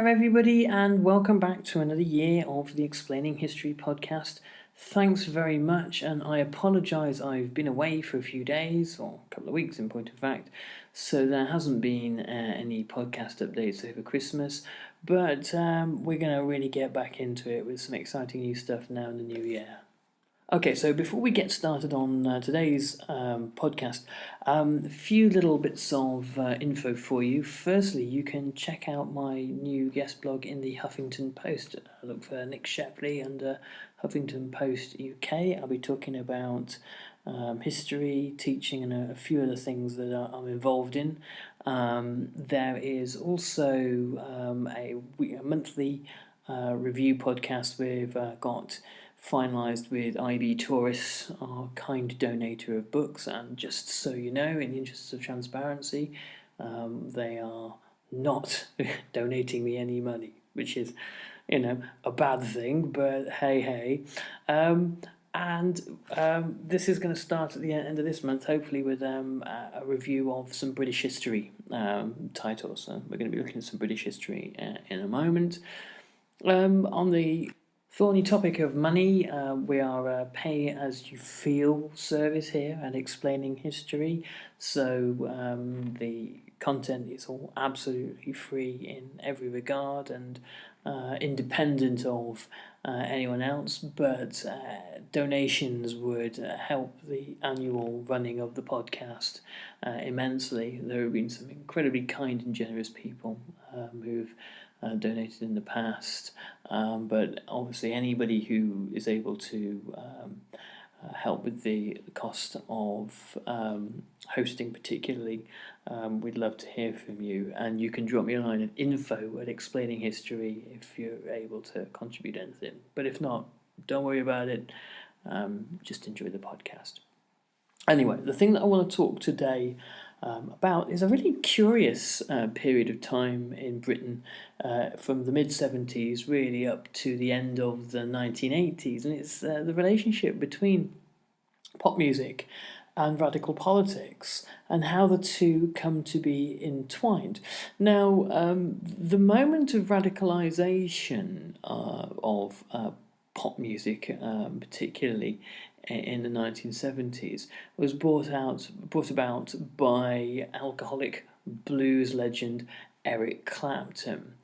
there, everybody, and welcome back to another year of the Explaining History podcast. Thanks very much, and I apologise, I've been away for a few days, or a couple of weeks in point of fact, so there hasn't been any podcast updates over Christmas, but we're going to really get back into it with some exciting new stuff now in the new year. Okay, so before we get started on today's podcast, a few little bits of info for you. Firstly, you can check out my new guest blog in the Huffington Post. Look for Nick Shepley under Huffington Post UK. I'll be talking about history, teaching, and a few other things that I'm involved in. There is also a monthly review podcast we've got finalised with IB Tourists, our kind donator of books, and just so you know, in the interests of transparency, they are not donating me any money, which is, a bad thing, but hey. This is going to start at the end of this month, hopefully with a review of some British history titles. So we're going to be looking at some British history in a moment. On the thorny topic of money, we are a pay-as-you-feel service here at Explaining History, so the content is all absolutely free in every regard and independent of anyone else, but donations would help the annual running of the podcast immensely. There have been some incredibly kind and generous people who've donated in the past, but obviously anybody who is able to help with the cost of hosting particularly, we'd love to hear from you, and you can drop me a line at info@explaining history if you're able to contribute anything, but if not, don't worry about it, just enjoy the podcast. Anyway, the thing that I want to talk today about is a really curious period of time in Britain from the mid-70s really up to the end of the 1980s, and it's the relationship between pop music and radical politics and how the two come to be entwined. Now, the moment of radicalisation of pop music, particularly in the 1970s, was brought about by alcoholic blues legend Eric Clapton.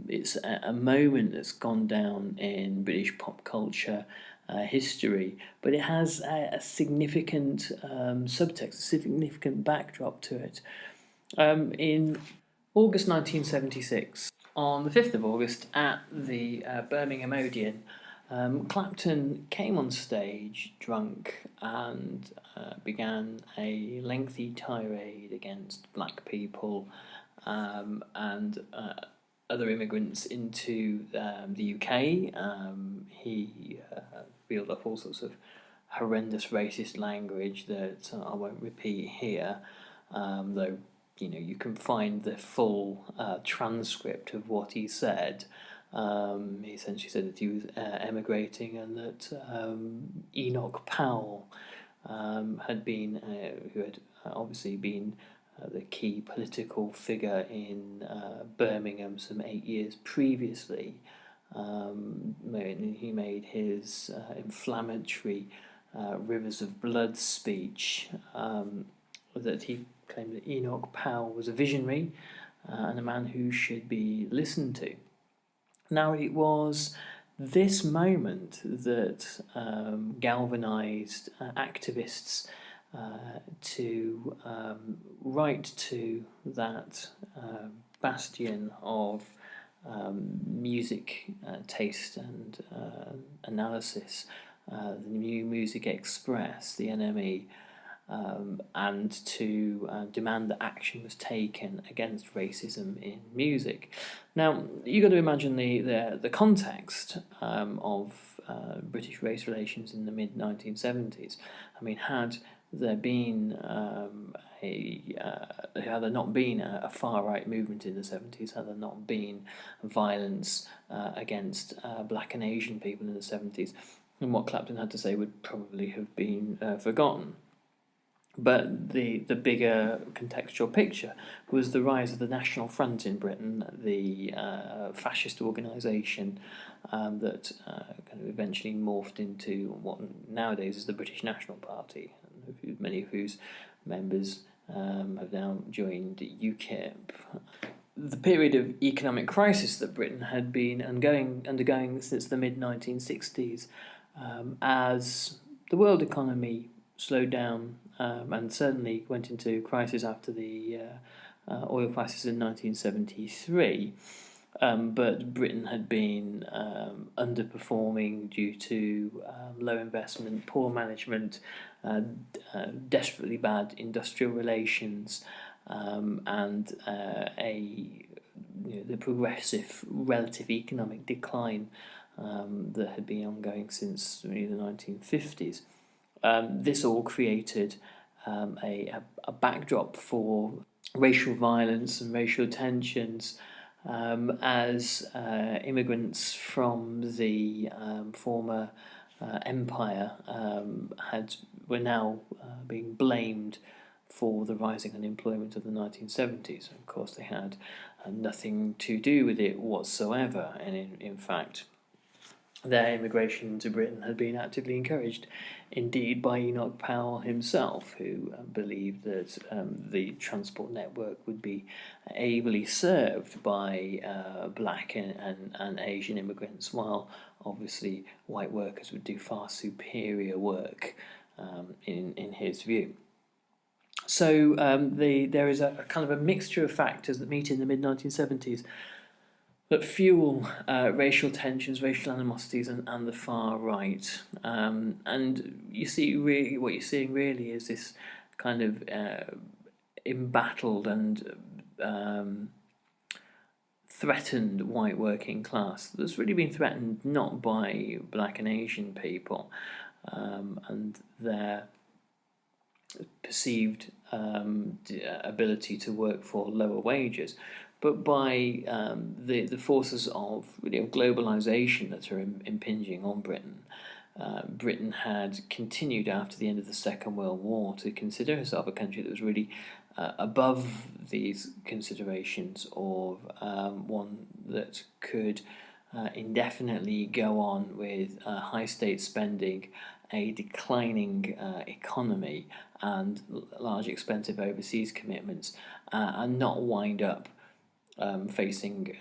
It's a moment that's gone down in British pop culture history, but it has a significant subtext, a significant backdrop to it. In August 1976, on the 5th of August at the Birmingham Odeon, Clapton came on stage drunk and began a lengthy tirade against black people and other immigrants into the UK. He reeled off all sorts of horrendous racist language that I won't repeat here, though you can find the full transcript of what he said. He essentially said that he was emigrating, and that Enoch Powell had been, who had obviously been the key political figure in Birmingham some 8 years previously. He made his inflammatory Rivers of Blood speech, that he claimed that Enoch Powell was a visionary and a man who should be listened to. Now, it was this moment that galvanised activists to write to that bastion of music taste and analysis, the New Music Express, the NME, and to demand that action was taken against racism in music. Now, you've got to imagine the context of British race relations in the mid-1970s. I mean, had there not been a far-right movement in the 70s, had there not been violence against black and Asian people in the 70s, and what Clapton had to say would probably have been forgotten. But the bigger contextual picture was the rise of the National Front in Britain, the fascist organisation that kind of eventually morphed into what nowadays is the British National Party, many of whose members have now joined UKIP. The period of economic crisis that Britain had been undergoing since the mid-1960s, as the world economy slowed down and certainly went into crisis after the oil crisis in 1973. But Britain had been underperforming due to low investment, poor management, desperately bad industrial relations, and the progressive relative economic decline that had been ongoing since really the 1950s. This all created a backdrop for racial violence and racial tensions as immigrants from the former empire were now being blamed for the rising unemployment of the 1970s. Of course, they had nothing to do with it whatsoever, and in fact, their immigration to Britain had been actively encouraged, indeed, by Enoch Powell himself, who believed that the transport network would be ably served by black and Asian immigrants, while obviously white workers would do far superior work in his view. So there is a kind of a mixture of factors that meet in the mid-1970s that fuel racial tensions, racial animosities, and the far right. And you see, really, what you're seeing really is this kind of embattled and threatened white working class that's really been threatened not by black and Asian people and their perceived ability to work for lower wages, but by the forces of globalisation that are impinging on Britain. Britain had continued after the end of the Second World War to consider herself a country that was really above these considerations, or one that could indefinitely go on with high state spending, a declining economy, and large expensive overseas commitments, and not wind up facing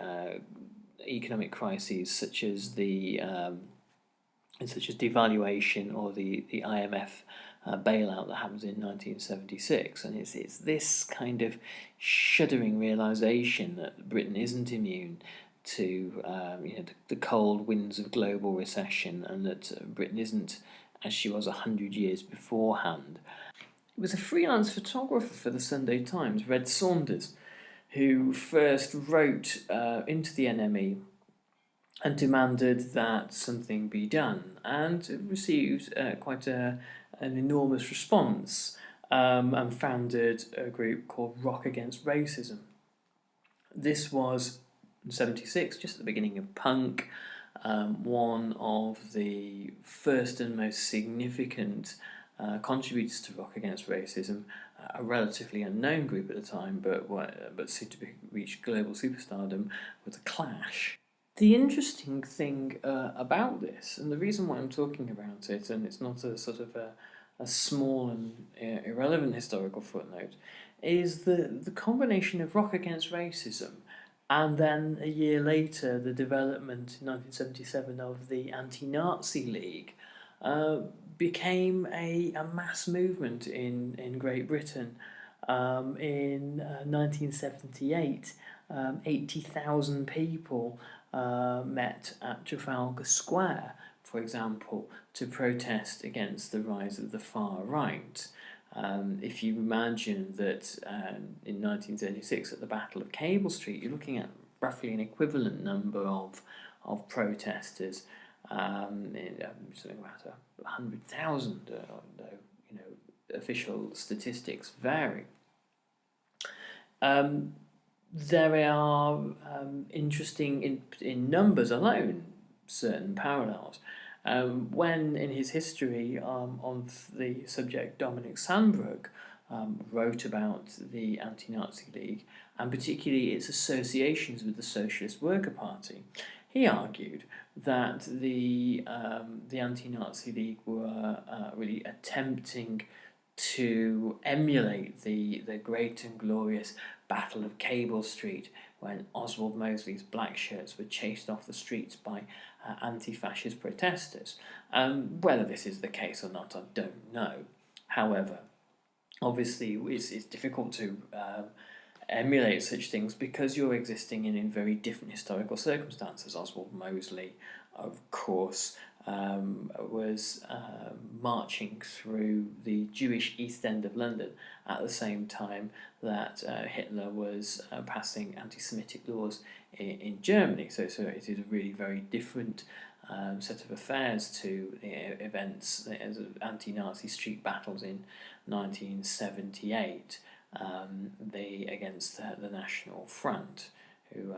economic crises such as devaluation or the IMF bailout that happens in 1976. And it's this kind of shuddering realisation that Britain isn't immune to the cold winds of global recession, and that Britain isn't as she was 100 years beforehand. It was a freelance photographer for the Sunday Times, Red Saunders, who first wrote into the NME and demanded that something be done, and received quite an enormous response, and founded a group called Rock Against Racism. This was in 76, just at the beginning of punk, one of the first and most significant contributors to Rock Against Racism, a relatively unknown group at the time, but soon to reach global superstardom, was The Clash. The interesting thing about this, and the reason why I'm talking about it, and it's not a sort of a small and irrelevant historical footnote, is the combination of Rock Against Racism and then a year later the development in 1977 of the Anti-Nazi League became a mass movement in Great Britain. In 1978, 80,000 people met at Trafalgar Square, for example, to protest against the rise of the far right. If you imagine that in 1936 at the Battle of Cable Street, you're looking at roughly an equivalent number of protesters, something about 100,000, though official statistics vary. There are interesting in numbers alone certain parallels. When in his history on the subject, Dominic Sandbrook wrote about the Anti-Nazi League and particularly its associations with the Socialist Worker Party. He argued that the Anti-Nazi League were really attempting to emulate the great and glorious Battle of Cable Street, when Oswald Mosley's black shirts were chased off the streets by anti-fascist protesters. Whether this is the case or not, I don't know. However, obviously it's difficult to emulate such things because you're existing in very different historical circumstances. Oswald Mosley, of course, was marching through the Jewish East End of London at the same time that Hitler was passing anti-Semitic laws in Germany. So it is a really very different set of affairs to the events, anti-Nazi street battles in 1978 against the National Front, who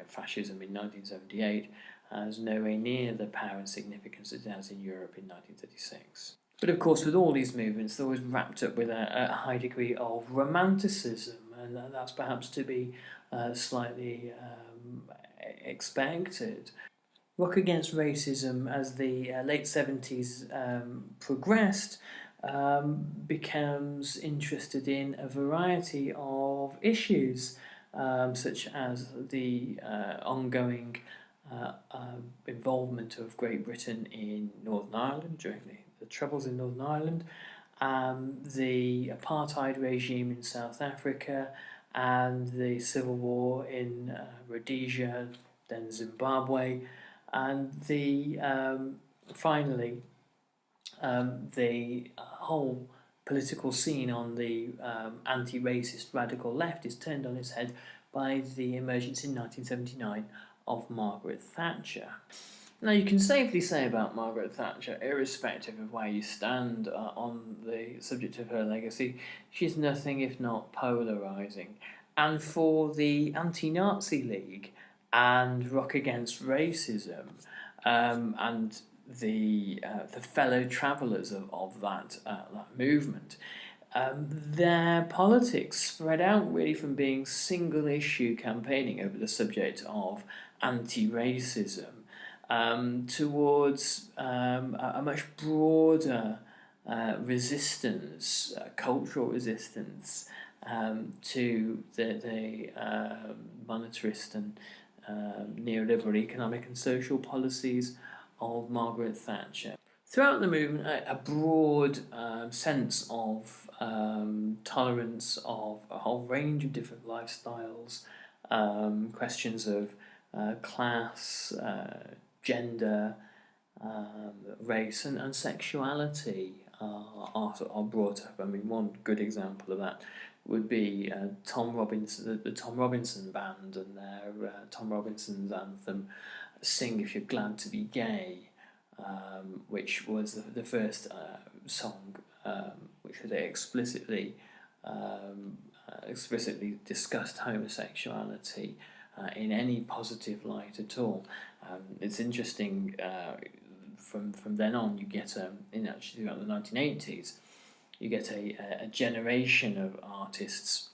fascism in 1978 has nowhere near the power and significance it has in Europe in 1936. But of course, with all these movements, they're always wrapped up with a high degree of romanticism, and that's perhaps to be slightly expected. Rock Against Racism, as the late 70s progressed, becomes interested in a variety of issues, such as the ongoing involvement of Great Britain in Northern Ireland during the Troubles in Northern Ireland, the apartheid regime in South Africa, and the civil war in Rhodesia, then Zimbabwe, and finally the whole political scene on the anti-racist radical left is turned on its head by the emergence in 1979 of Margaret Thatcher. Now, you can safely say about Margaret Thatcher, irrespective of where you stand on the subject of her legacy, she's nothing if not polarising. And for the Anti-Nazi League and Rock Against Racism and the fellow travellers of that movement, their politics spread out really from being single issue campaigning over the subject of anti-racism towards a much broader resistance, cultural resistance to the monetarist and neoliberal economic and social policies of Margaret Thatcher. Throughout the movement, a broad sense of tolerance of a whole range of different lifestyles, questions of class, gender, race, and sexuality are brought up. I mean, one good example of that would be Tom Robinson, the Tom Robinson Band, and their Tom Robinson's anthem, "Sing If You're Glad to Be Gay," which was the first song which had explicitly discussed homosexuality in any positive light at all. It's interesting. From then on, you get actually throughout the 1980s, you get a generation of artists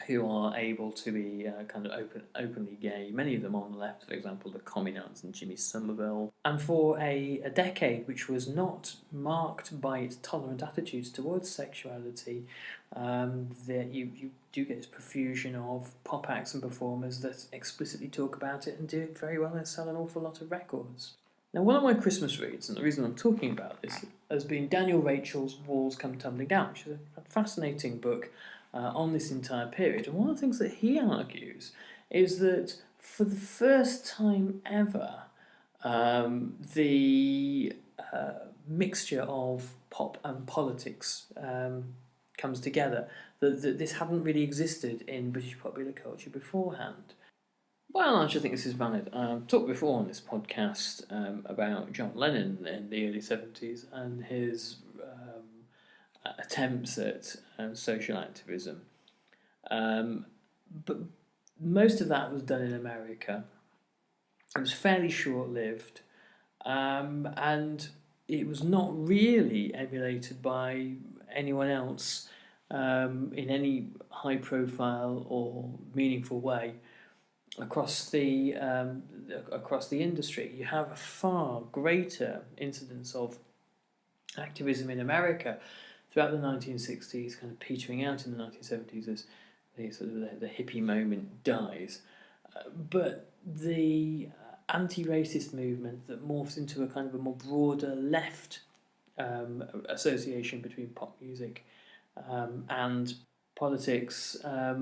who are able to be kind of openly gay. Many of them on the left, for example, the Communards and Jimmy Somerville. And for a decade which was not marked by its tolerant attitudes towards sexuality, that you do get this profusion of pop acts and performers that explicitly talk about it and do it very well and sell an awful lot of records. Now, one of my Christmas reads, and the reason I'm talking about this, has been Daniel Rachel's Walls Come Tumbling Down, which is a fascinating book on this entire period. And one of the things that he argues is that for the first time ever, the mixture of pop and politics comes together, that this hadn't really existed in British popular culture beforehand. By and large, I think this is valid. I've talked before on this podcast about John Lennon in the early 70s and his attempts at social activism. But most of that was done in America. It was fairly short-lived. and it was not really emulated by anyone else in any high profile or meaningful way across the industry. You have a far greater incidence of activism in America throughout the 1960s, kind of petering out in the 1970s as the hippie moment dies. But the anti-racist movement that morphs into a kind of a more broader left association between pop music and politics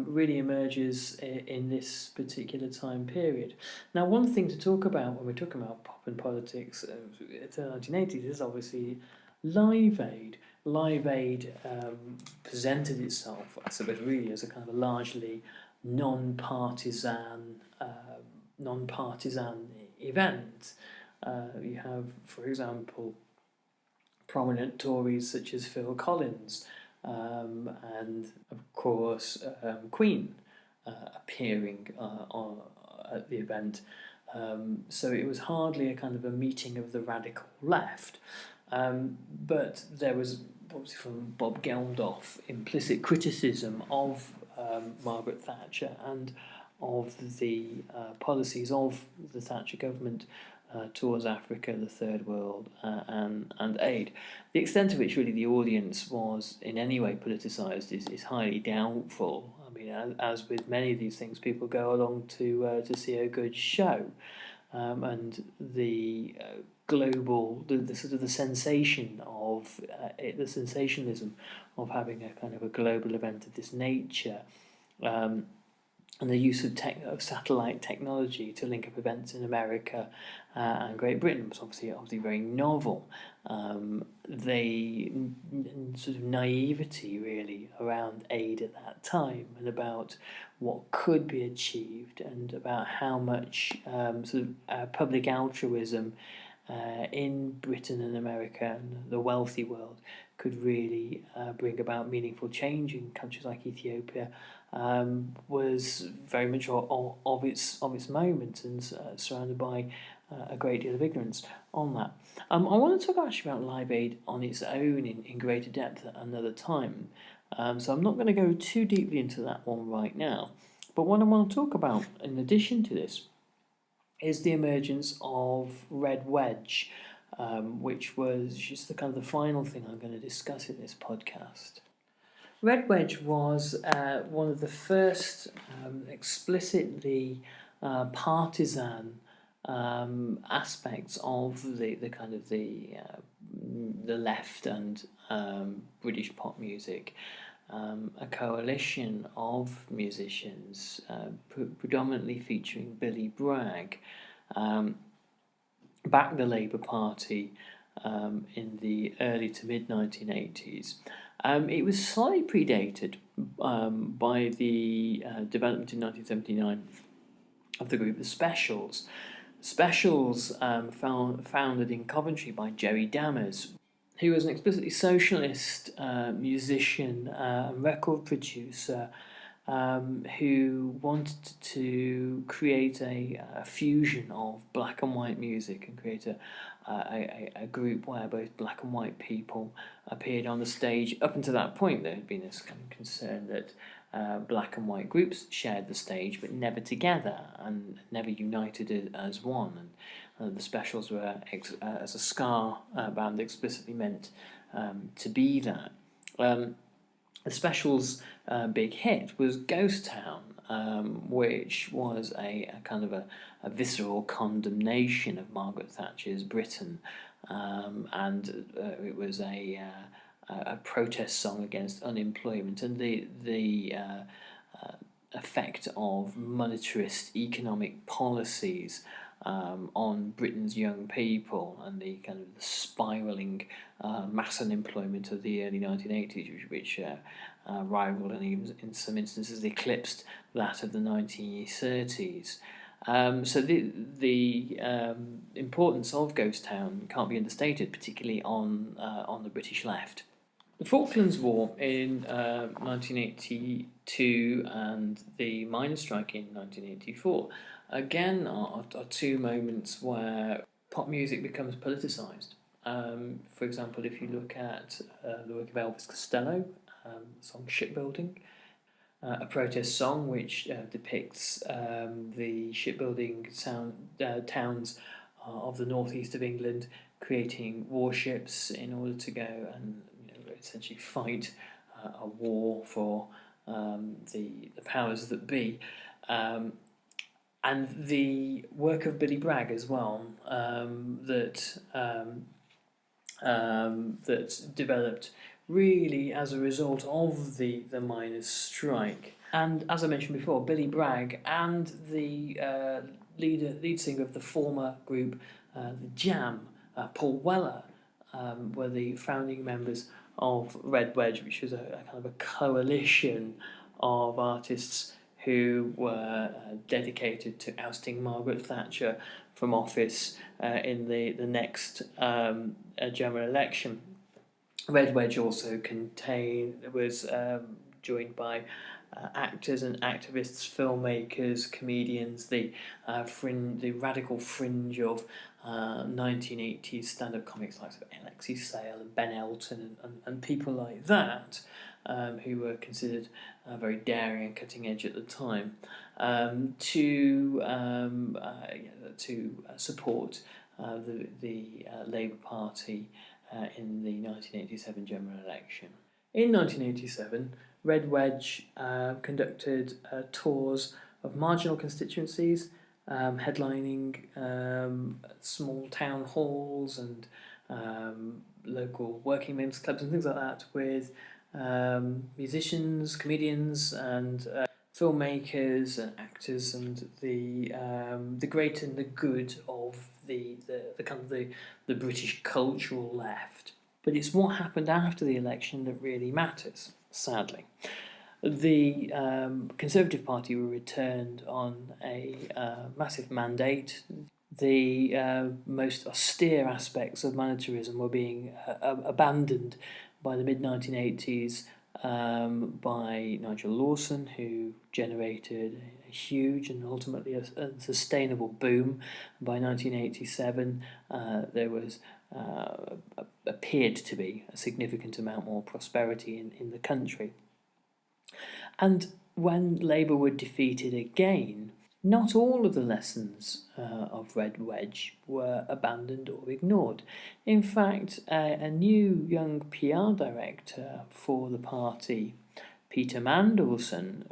really emerges in this particular time period. Now, one thing to talk about when we're talking about pop and politics in the 1980s is obviously Live Aid. Live Aid presented itself, I suppose, really as a kind of a largely non-partisan event. You have, for example, prominent Tories such as Phil Collins and, of course, Queen appearing at the event. So it was hardly a kind of a meeting of the radical left. But there was, obviously from Bob Geldof, implicit criticism of Margaret Thatcher and of the policies of the Thatcher government towards Africa, the Third World, and aid. The extent to which really the audience was in any way politicised is highly doubtful. I mean, as with many of these things, people go along to see a good show, and the global, the sort of the sensation of the sensationalism of having a kind of a global event of this nature. And the use of satellite technology to link up events in America and Great Britain was obviously very novel. The sort of naivety really around aid at that time and about what could be achieved and about how much public altruism in Britain and America and the wealthy world could really bring about meaningful change in countries like Ethiopia was very much of its moment and surrounded by a great deal of ignorance on that. I want to talk actually about Live Aid on its own in greater depth at another time. So I'm not going to go too deeply into that one right now. But what I want to talk about in addition to this is the emergence of Red Wedge, which was just the kind of the final thing I'm going to discuss in this podcast. Red Wedge was one of the first explicitly partisan aspects of the kind of the left and British pop music. A coalition of musicians, predominantly featuring Billy Bragg, backed the Labour Party in the early to mid 1980s. It was slightly predated by the development in 1979 of the group The Specials. Specials, founded in Coventry by Jerry Dammers, who was an explicitly socialist musician and record producer who wanted to create a fusion of black and white music and create a group where both black and white people appeared on the stage. Up until that point, there had been this kind of concern that black and white groups shared the stage but never together and never united as one. And the Specials were, as a ska band, explicitly meant to be that. The Specials' big hit was Ghost Town, which was a kind of a visceral condemnation of Margaret Thatcher's Britain, and it was a protest song against unemployment and the effect of monetarist economic policies on Britain's young people and the kind of spiralling mass unemployment of the early 1980s, which rivaled and even in some instances eclipsed that of the 1930s. So the importance of Ghost Town can't be understated, particularly on the British left. The Falklands War in 1982 and the miners' strike in 1984 again are two moments where pop music becomes politicised. For example, if you look at the work of Elvis Costello, the song Shipbuilding, a protest song which depicts the shipbuilding towns of the northeast of England creating warships in order to go and essentially fight a war for the powers that be. And the work of Billy Bragg as well, that developed really as a result of the miners' strike. And as I mentioned before, Billy Bragg and the lead singer of the former group, the Jam, Paul Weller, were the founding members of Red Wedge, which was a kind of a coalition of artists who were dedicated to ousting Margaret Thatcher from office in the next general election. Red Wedge also was joined by actors and activists, filmmakers, comedians, the radical fringe of 1980s stand-up comics like Alexei Sale and Ben Elton and people like that, who were considered very daring and cutting edge at the time, to support the Labour Party in the 1987 general election. In 1987, Red Wedge conducted tours of marginal constituencies, headlining small town halls and local working men's clubs and things like that, with musicians, comedians, and filmmakers and actors, and the great and the good of the kind of the British cultural left. But it's what happened after the election that really matters, sadly. The Conservative Party were returned on a massive mandate. The most austere aspects of monetarism were being abandoned by the mid-1980s by Nigel Lawson, who generated a huge and ultimately a sustainable boom. By 1987, there was appeared to be a significant amount more prosperity in the country. And when Labour were defeated again, not all of the lessons of Red Wedge were abandoned or ignored. In fact, a new young PR director for the party, Peter Mandelson,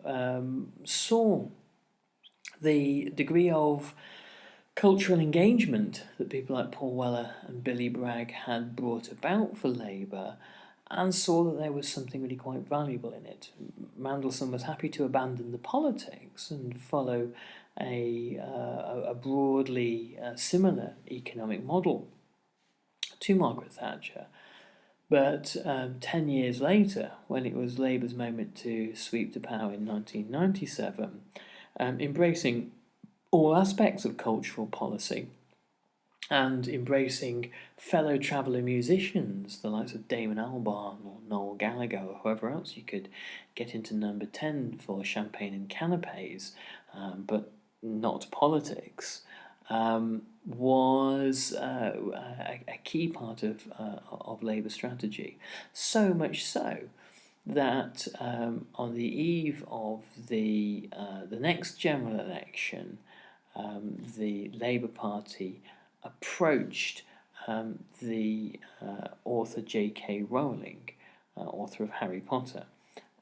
saw the degree of cultural engagement that people like Paul Weller and Billy Bragg had brought about for Labour, and saw that there was something really quite valuable in it. Mandelson was happy to abandon the politics and follow a broadly similar economic model to Margaret Thatcher. But 10 years later, when it was Labour's moment to sweep to power in 1997, embracing all aspects of cultural policy and embracing fellow traveller musicians, the likes of Damon Albarn or Noel Gallagher or whoever else you could get into number 10 for champagne and canapes, but not politics, was a key part of Labour's strategy. So much so that on the eve of the next general election, the Labour Party approached the author J.K. Rowling, author of Harry Potter,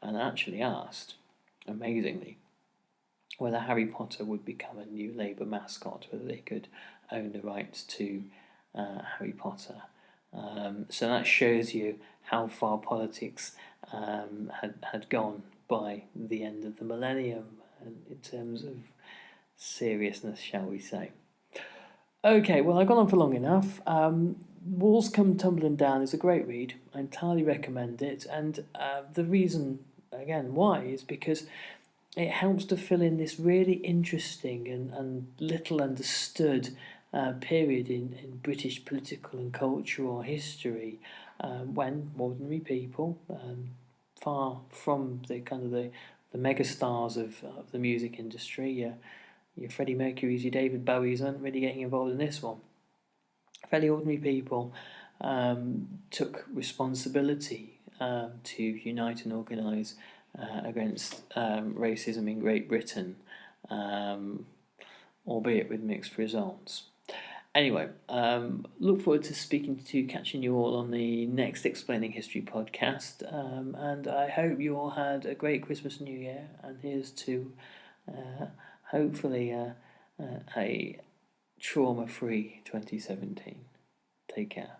and actually asked, amazingly, whether Harry Potter would become a new Labour mascot, whether they could own the rights to Harry Potter. So that shows you how far politics had gone by the end of the millennium, in terms of seriousness, shall we say. Okay, well, I've gone on for long enough. Walls Come Tumbling Down is a great read. I entirely recommend it, and the reason, again, why, is because it helps to fill in this really interesting and little understood period in British political and cultural history, when ordinary people, far from the kind of the megastars of the music industry, your Freddie Mercury's, your David Bowie's, aren't really getting involved in this one. fairly ordinary people took responsibility to unite and organise against racism in Great Britain, albeit with mixed results. Anyway, look forward to catching you all on the next Explaining History podcast, and I hope you all had a great Christmas and New Year, and here's to hopefully a trauma-free 2017. Take care.